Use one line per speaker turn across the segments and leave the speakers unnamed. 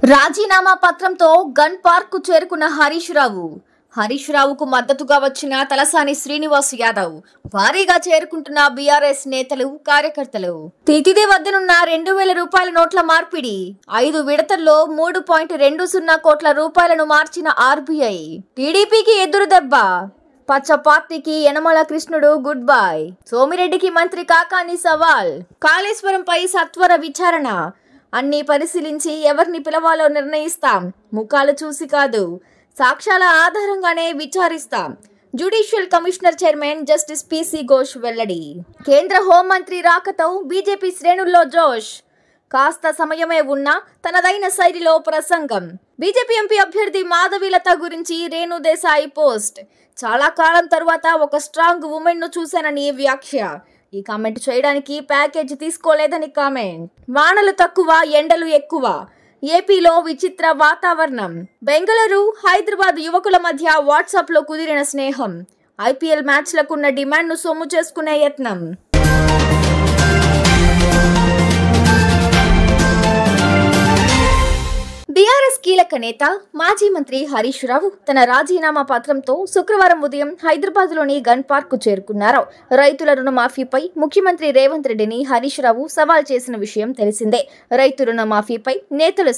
రాజీనామా పత్రంతో gun park కు చేరుకున్న హరీష్ రావుకు మద్దతుగా వచ్చిన తలసాని శ్రీనివాస్ యాదవ్ భారీగా చేరుకుంటున్న బీఆర్ఎస్ నేతలు కార్యకర్తలు. తితిదే వద్దనున్న 2000 రూపాయల నోట్ల మార్పిడి 5 విడతల్లో 3.20 కోట్ల రూపాయలను మార్చిన ఆర్బీఐ. టీడీపీకి ఎదురు దెబ్బ. పచ్చ పార్టీకి యనమల కృష్ణుడు గుడ్ బై. సోమిరెడ్డికి మంత్రి కాకాని సవాల్. కాళేశ్వరంపై సత్వర విచారణ. అన్ని పరిశీలించి ఎవరిని పిలవాలో నిర్ణయిస్తాం. ముఖాలు చూసి కాదు, సాక్ష్యాల ఆధారంగానే విచారిస్తాం. Judicial commissioner chairman justice PC Ghosh వెల్లడి. కేంద్ర హోంమంత్రి రాకతో బీజేపీ శ్రేణుల్లో జోష్. కాస్త సమయమే ఉన్నా తనదైన శైలిలో ప్రసంగం. బీజేపీ ఎంపీ అభ్యర్థి మాధవీలత గురించి రేణు దేశాయి పోస్ట్. చాలా కాలం తర్వాత ఒక స్ట్రాంగ్ ఉమెన్ ను చూశానని వ్యాఖ్య. ఈ కామెంట్ చేయడానికి ప్యాకేజ్ తీసుకోలేదని కామెంట్. వానలు తక్కువ, ఎండలు ఎక్కువ. ఏపీలో విచిత్ర వాతావరణం. బెంగళూరు, హైదరాబాద్ యువకుల మధ్య వాట్సాప్ లో కుదిరిన స్నేహం. ఐపీఎల్ మ్యాచ్లకున్న డిమాండ్ ను సొమ్ము చేసుకునే యత్నం. బీఆర్ఎస్ కీలక నేత మాజీ మంత్రి హరీష్ రావు తన రాజీనామా పత్రంతో శుక్రవారం ఉదయం హైదరాబాద్ లోని గన్ పార్క్ కు చేరుకున్నారు. రైతుల రుణమాఫీపై ముఖ్యమంత్రి రేవంత్ రెడ్డిని హరీష్ రావు సవాల్ చేసిన విషయం తెలిసిందే. రైతు రుణమాఫీపై నేతలు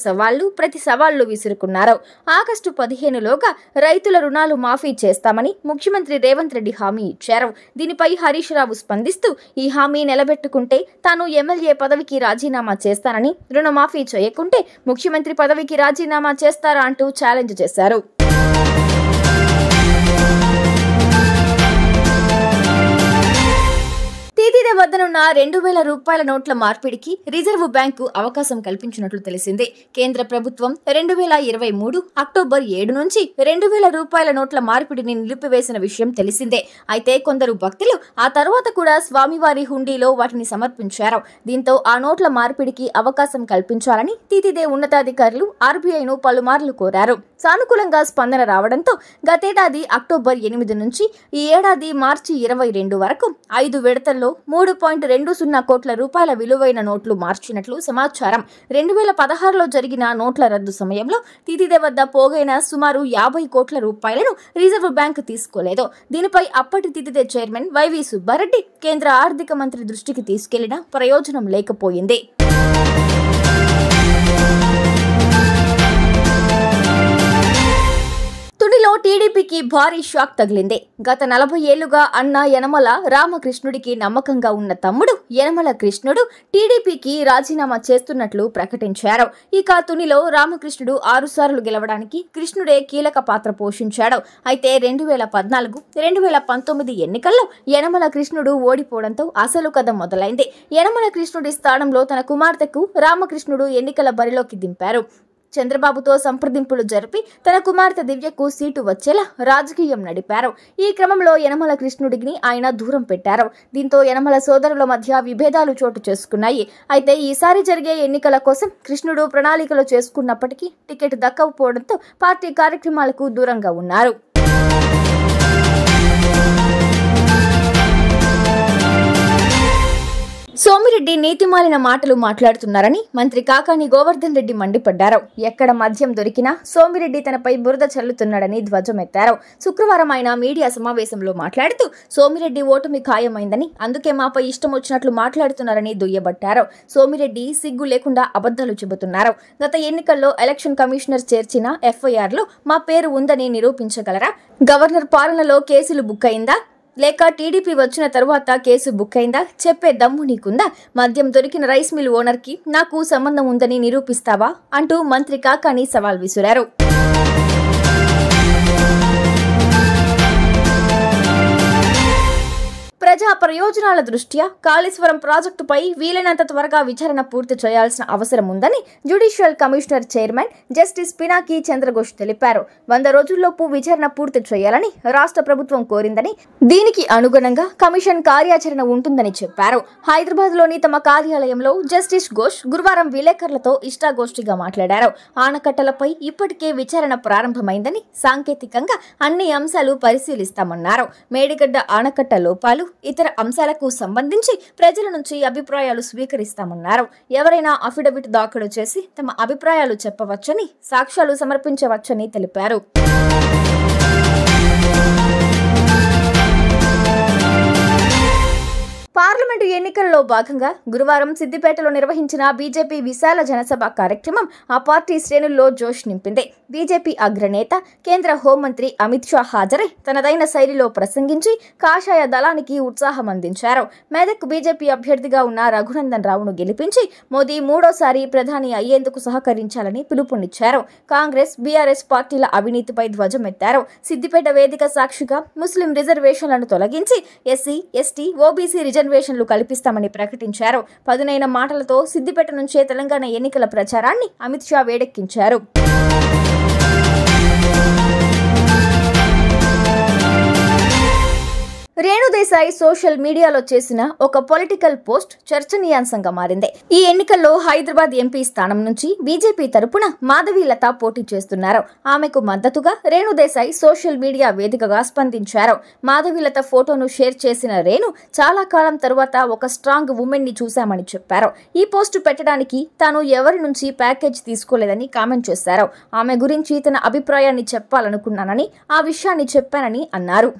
ప్రతి సవాళ్లు విసురుకున్నారు. ఆగస్టు 15లోగా రైతుల రుణాలు మాఫీ చేస్తామని ముఖ్యమంత్రి రేవంత్ రెడ్డి హామీ ఇచ్చారు. దీనిపై హరీష్ రావు స్పందిస్తూ ఈ హామీ నిలబెట్టుకుంటే తాను ఎమ్మెల్యే పదవికి రాజీనామా చేస్తానని, రుణమాఫీ చేయకుంటే ముఖ్యమంత్రి పదవికి రాజీనామా చేస్తారా అంటూ ఛాలెంజ్ చేశారు. తితిదే వద్దనున్న 2000 రూపాయల నోట్ల మార్పిడికి రిజర్వ్ బ్యాంకు అవకాశం కల్పించినట్లు తెలిసిందే. కేంద్ర ప్రభుత్వం 2023 అక్టోబర్ 7 నుంచి 2000 రూపాయల నోట్ల మార్పిడిని నిలిపివేసిన విషయం తెలిసిందే. అయితే కొందరు భక్తులు ఆ తర్వాత కూడా స్వామివారి హుండీలో వాటిని సమర్పించారు. దీంతో ఆ నోట్ల మార్పిడికి అవకాశం కల్పించాలని తితిదే ఉన్నతాధికారులు ఆర్బీఐను పలుమార్లు కోరారు. సానుకూలంగా స్పందన రావడంతో గతేడాది అక్టోబర్ 8 నుంచి ఈ ఏడాది మార్చి 22 వరకు 5 విడతల్లో 3.20 కోట్ల రూపాయల విలువైన నోట్లు మార్చినట్లు సమాచారం. 2016లో జరిగిన నోట్ల రద్దు సమయంలో తితిదే వద్ద పోగైన సుమారు 50 కోట్ల రూపాయలను రిజర్వ్ బ్యాంక్ తీసుకోలేదు. దీనిపై అప్పటి తితిదే చైర్మన్ వైవి సుబ్బారెడ్డి కేంద్ర ఆర్థిక మంత్రి దృష్టికి తీసుకెళ్లినా ప్రయోజనం లేకపోయింది. తుడిలో టీడీపీకి భారీ షాక్ తగిలింది. గత 40 ఏళ్లుగా అన్న యనమల రామకృష్ణుడికి నమ్మకంగా ఉన్న తమ్ముడు యనమల కృష్ణుడు టీడీపీకి రాజీనామా చేస్తున్నట్లు ప్రకటించారు. ఇక తునిలో రామకృష్ణుడు 6 సార్లు గెలవడానికి కృష్ణుడే కీలక పాత్ర పోషించాడు. అయితే 2014, 2019 ఎన్నికల్లో యనమల కృష్ణుడు ఓడిపోవడంతో అసలు కథ మొదలైంది. యనమల కృష్ణుడి స్థానంలో తన కుమార్తెకు రామకృష్ణుడు ఎన్నికల బరిలోకి దింపారు. చంద్రబాబుతో సంప్రదింపులు జరిపి తన కుమార్తె దివ్యకు సీటు వచ్చేలా రాజకీయం నడిపారు. ఈ క్రమంలో యనమల కృష్ణుడిని ఆయన దూరం పెట్టారు. దీంతో యనమల సోదరుల మధ్య విభేదాలు చోటు చేసుకున్నాయి. అయితే ఈసారి జరిగే ఎన్నికల కోసం కృష్ణుడు ప్రణాళికలు చేసుకున్నప్పటికీ టికెట్ దక్కకపోవడంతో పార్టీ కార్యక్రమాలకు దూరంగా ఉన్నారు. సోమిరెడ్డి నీతిమాలిన మాటలు మాట్లాడుతున్నారని మంత్రి కాకాని గోవర్ధన్ రెడ్డి మండిపడ్డారు. ఎక్కడ మద్యం దొరికినా సోమిరెడ్డి తనపై బురద చల్లుతున్నాడని ధ్వజమెత్తారు. శుక్రవారం ఆయన మీడియా సమావేశంలో మాట్లాడుతూ సోమిరెడ్డి ఓటమి ఖాయమైందని, అందుకే మాపై ఇష్టం వచ్చినట్లు మాట్లాడుతున్నారని దుయ్యబట్టారు. సోమిరెడ్డి సిగ్గు లేకుండా అబద్ధాలు చెబుతున్నారు. గత ఎన్నికల్లో ఎలక్షన్ కమిషనర్ చేర్చిన ఎఫ్ఐఆర్లో మా పేరు ఉందని నిరూపించగలరా? గవర్నర్ పాలనలో కేసులు బుక్ అయిందా? లేక టీడీపీ వచ్చిన తరువాత కేసు బుక్ అయిందా? చెప్పే దమ్ము నీకుందా? మద్యం దొరికిన రైస్ మిల్ ఓనర్కి నాకు సంబంధం ఉందని నిరూపిస్తావా అంటూ మంత్రి కాకాని సవాల్ విసిరారు. ప్రజా ప్రయోజనాల దృష్ట్యా కాళేశ్వరం ప్రాజెక్టుపై వీలైనంత త్వరగా విచారణ పూర్తి చేయాల్సిన అవసరం ఉందని judicial commissioner chairman justice Pinaki Chandra Ghose తెలిపారు. 100 రోజుల్లోపు విచారణ పూర్తి చేయాలని రాష్ట్ర ప్రభుత్వం కోరిందని, దీనికి అనుగుణంగా కమిషన్ కార్యాచరణ ఉంటుందని చెప్పారు. హైదరాబాద్ లోని తమ కార్యాలయంలో జస్టిస్ ఘోష్ గురువారం విలేకరులతో ఇష్టాగోష్ఠిగా మాట్లాడారు. ఆనకట్టలపై ఇప్పటికే విచారణ ప్రారంభమైందని, సాంకేతికంగా అన్ని అంశాలు పరిశీలిస్తామన్నారు. మేడిగడ్డ ఆనకట్ట లోపాలు, ఇతర అంశాలకు సంబంధించి ప్రజల నుంచి అభిప్రాయాలు స్వీకరిస్తామన్నారు. ఎవరైనా అఫిడవిట్ దాఖలు చేసి తమ అభిప్రాయాలు చెప్పవచ్చని, సాక్ష్యాలు సమర్పించవచ్చని తెలిపారు. పార్లమెంటు ఎన్నికల్లో భాగంగా గురువారం సిద్దిపేటలో నిర్వహించిన బీజేపీ విశాల జనసభ కార్యక్రమం ఆ పార్టీ శ్రేణుల్లో జోష్ నింపింది. బీజేపీ అగ్రనేత, కేంద్ర హోంమంత్రి అమిత్ షా హాజరై తనదైన శైలిలో ప్రసంగించి కాషాయ దళానికి ఉత్సాహం అందించారు. మెదక్ బీజేపీ అభ్యర్థిగా ఉన్న రఘునందన్ రావును గెలిపించి మోదీ మూడోసారి ప్రధాని అయ్యేందుకు సహకరించాలని పిలుపునిచ్చారు. కాంగ్రెస్, బీఆర్ఎస్ పార్టీల అవినీతిపై ధ్వజమెత్తారు. సిద్దిపేట వేదిక సాక్షిగా ముస్లిం రిజర్వేషన్లను తొలగించి ఎస్సీ, ఎస్టీ, ఓబీసీ రిజర్వేషన్లు కల్పిస్తామని ప్రకటించారు. పదునైన మాటలతో సిద్దిపేట నుంచే తెలంగాణ ఎన్నికల ప్రచారాన్ని అమిత్ షా వేడెక్కించారు. రేణుదేశాయ్ సోషల్ మీడియాలో చేసిన ఒక పొలిటికల్ పోస్ట్ చర్చనీయాంశంగా మారింది. ఈ ఎన్నికల్లో హైదరాబాద్ ఎంపీ స్థానం నుంచి బీజేపీ తరపున మాధవీలత పోటీ చేస్తున్నారు. ఆమెకు మద్దతుగా రేణుదేశాయ్ సోషల్ మీడియా వేదికగా స్పందించారు. మాధవీలత ఫోటోను షేర్ చేసిన రేణు చాలా కాలం తరువాత ఒక స్ట్రాంగ్ ఉమెన్ ని చూశామని చెప్పారు. ఈ పోస్టు పెట్టడానికి తాను ఎవరి నుంచి ప్యాకేజ్ తీసుకోలేదని కామెంట్ చేశారు. ఆమె గురించి తన అభిప్రాయాన్ని చెప్పాలనుకున్నానని, ఆ విషయాన్ని చెప్పానని అన్నారు.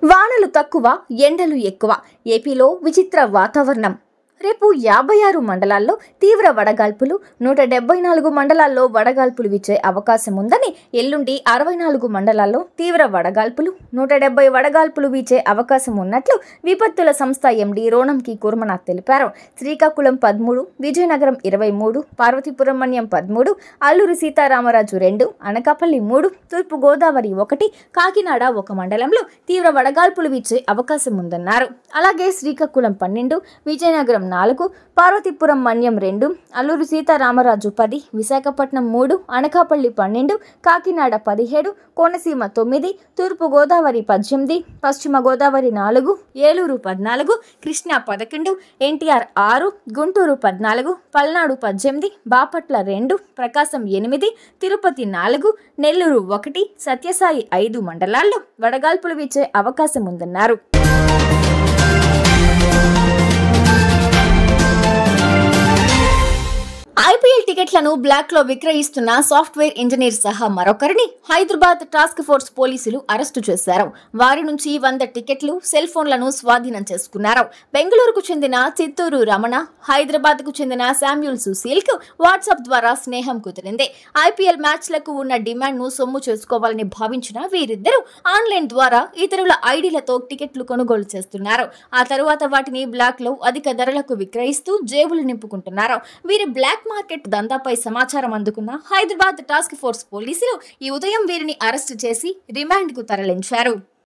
వానలు తక్కువ, ఎండలు ఎక్కువ. ఏపీలో విచిత్ర వాతావరణం. రేపు 56 మండలాల్లో తీవ్ర వడగాల్పులు, 174 మండలాల్లో వడగాల్పులు వీచే అవకాశం ఉందని, ఎల్లుండి 64 మండలాల్లో తీవ్ర వడగాల్పులు, 170 వడగాల్పులు వీచే అవకాశం ఉన్నట్లు విపత్తుల సంస్థ ఎండీ రోణంకి కుర్మనాథ్ తెలిపారు. శ్రీకాకుళం 13, విజయనగరం 23, పార్వతీపురం మన్యం 13, అల్లూరి సీతారామరాజు 2, అనకాపల్లి 3, తూర్పు గోదావరి 1, కాకినాడ 1 మండలంలో తీవ్ర వడగాల్పులు వీచే అవకాశం ఉందన్నారు. అలాగే శ్రీకాకుళం 12, విజయనగరం 4, పార్వతీపురం మన్యం 2, అల్లూరు సీతారామరాజు 10, విశాఖపట్నం 3, అనకాపల్లి 12, కాకినాడ 17, కోనసీమ 9, తూర్పు గోదావరి 18, పశ్చిమ గోదావరి 4, ఏలూరు 14, కృష్ణా 11, ఎన్టీఆర్ 6, గుంటూరు 14, పల్నాడు 18, బాపట్ల 2, ప్రకాశం 8, తిరుపతి 4, నెల్లూరు 1, సత్యసాయి 5 మండలాల్లో వడగాల్పులు వీచే అవకాశం ఉందన్నారు. ఐపీఎల్ టికెట్లను బ్లాక్ లో విక్రయిస్తున్న సాఫ్ట్వేర్ ఇంజనీర్ సహా మరొకరిని హైదరాబాద్ టాస్క్ ఫోర్స్ పోలీసులు అరెస్టు చేశారు. వారి నుంచి 100 టికెట్లు, సెల్ ఫోన్లను స్వాధీనం చేసుకున్నారు. బెంగళూరుకు చెందిన చిత్తూరు రమణ, హైదరాబాద్ కు చెందిన శామ్యూల్ సుశీల్ కు వాట్సాప్ ద్వారా స్నేహం కుదిరింది. ఐపీఎల్ మ్యాచ్లకు ఉన్న డిమాండ్ ను సొమ్ము చేసుకోవాలని భావించిన వీరిద్దరూ ఆన్లైన్ ద్వారా ఇతరుల ఐడీలతో టికెట్లు కొనుగోలు చేస్తున్నారు. ఆ తరువాత వాటిని బ్లాక్ లో అధిక ధరలకు విక్రయిస్తూ జేబులు నింపుకుంటున్నారు. వీరి బ్లాక్ మార్కెట్ దందాపై సమాచారం అందుకున్న హైదరాబాద్ టాస్క్ ఫోర్స్ పోలీసులు ఈ ఉదయం వీరిని అరెస్టు చేసి రిమాండ్ కు తరలించారు.